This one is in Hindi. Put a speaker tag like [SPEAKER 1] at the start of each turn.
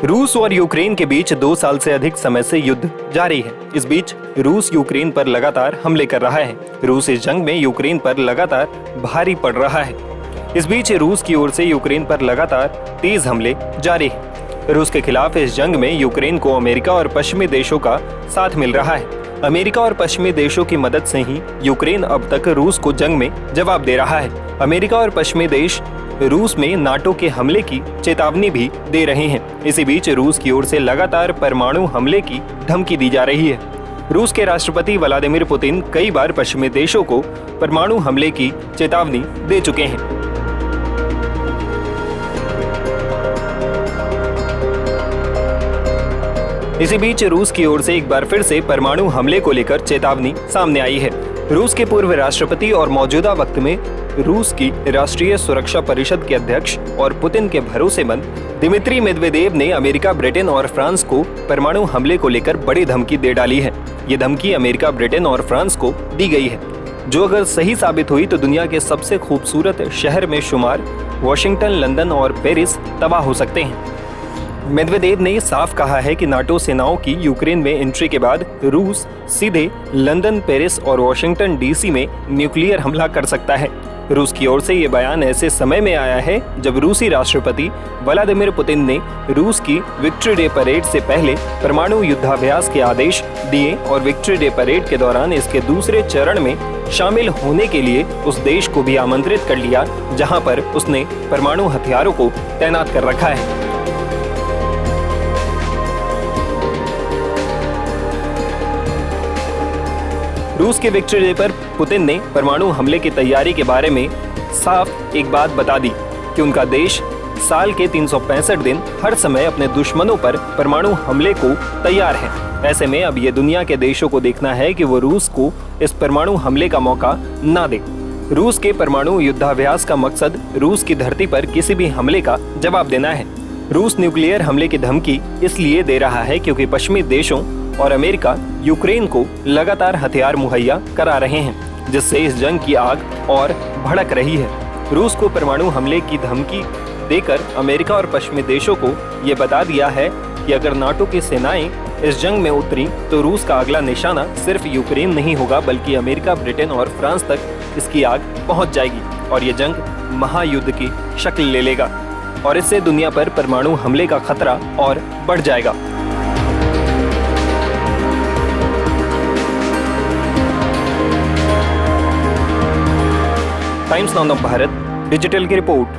[SPEAKER 1] रूस और यूक्रेन के बीच 2 साल से अधिक समय से युद्ध जारी है। इस बीच रूस यूक्रेन पर लगातार हमले कर रहा है। रूस इस जंग में यूक्रेन पर लगातार भारी पड़ रहा है। इस बीच रूस की ओर से यूक्रेन पर लगातार तेज हमले जारी है। रूस के खिलाफ इस जंग में यूक्रेन को अमेरिका और पश्चिमी देशों का साथ मिल रहा है। अमेरिका और पश्चिमी देशों की मदद से ही यूक्रेन अब तक रूस को जंग में जवाब दे रहा है। अमेरिका और पश्चिमी देश रूस में नाटो के हमले की चेतावनी भी दे रहे हैं। इसी बीच रूस की ओर से लगातार परमाणु हमले की धमकी दी जा रही है। रूस के राष्ट्रपति व्लादिमीर पुतिन कई बार पश्चिमी देशों को परमाणु हमले की चेतावनी दे चुके हैं। इसी बीच रूस की ओर से एक बार फिर से परमाणु हमले को लेकर चेतावनी सामने आई है। रूस के पूर्व राष्ट्रपति और मौजूदा वक्त में रूस की राष्ट्रीय सुरक्षा परिषद के अध्यक्ष और पुतिन के भरोसेमंद दिमित्री मेदवेदेव ने अमेरिका, ब्रिटेन और फ्रांस को परमाणु हमले को लेकर बड़ी धमकी दे डाली है। ये धमकी अमेरिका, ब्रिटेन और फ्रांस को दी गई है, जो अगर सही साबित हुई तो दुनिया के सबसे खूबसूरत शहर में शुमार वॉशिंगटन, लंदन और पेरिस तबाह हो सकते हैं। मेदवेदेव ने साफ कहा है कि नाटो सेनाओं की यूक्रेन में एंट्री के बाद रूस सीधे लंदन, पेरिस और वॉशिंगटन डीसी में न्यूक्लियर हमला कर सकता है। रूस की ओर से ये बयान ऐसे समय में आया है जब रूसी राष्ट्रपति व्लादिमीर पुतिन ने रूस की विक्ट्री डे परेड से पहले परमाणु युद्धाभ्यास के आदेश दिए और विक्ट्री डे परेड के दौरान इसके दूसरे चरण में शामिल होने के लिए उस देश को भी आमंत्रित कर लिया जहां पर उसने परमाणु हथियारों को तैनात कर रखा है। रूस के विक्ट्री डे पर पुतिन ने परमाणु हमले की तैयारी के बारे में साफ एक बात बता दी कि उनका देश साल के 365 दिन हर समय अपने दुश्मनों पर परमाणु हमले को तैयार है। ऐसे में अब ये दुनिया के देशों को देखना है कि वो रूस को इस परमाणु हमले का मौका ना दे। रूस के परमाणु युद्धाभ्यास का मकसद रूस की धरती पर किसी भी हमले का जवाब देना है। रूस न्यूक्लियर हमले की धमकी इसलिए दे रहा है क्योंकि पश्चिमी देशों और अमेरिका यूक्रेन को लगातार हथियार मुहैया करा रहे हैं, जिससे इस जंग की आग और भड़क रही है। रूस को परमाणु हमले की धमकी देकर अमेरिका और पश्चिमी देशों को ये बता दिया है कि अगर नाटो की सेनाएं इस जंग में उतरी तो रूस का अगला निशाना सिर्फ यूक्रेन नहीं होगा बल्कि अमेरिका, ब्रिटेन और फ्रांस तक इसकी आग पहुंच जाएगी और ये जंग महायुद्ध की शक्ल ले लेगा और इससे दुनिया पर परमाणु हमले का खतरा और बढ़ जाएगा। टाइम्स नाउ भारत डिजिटल की रिपोर्ट।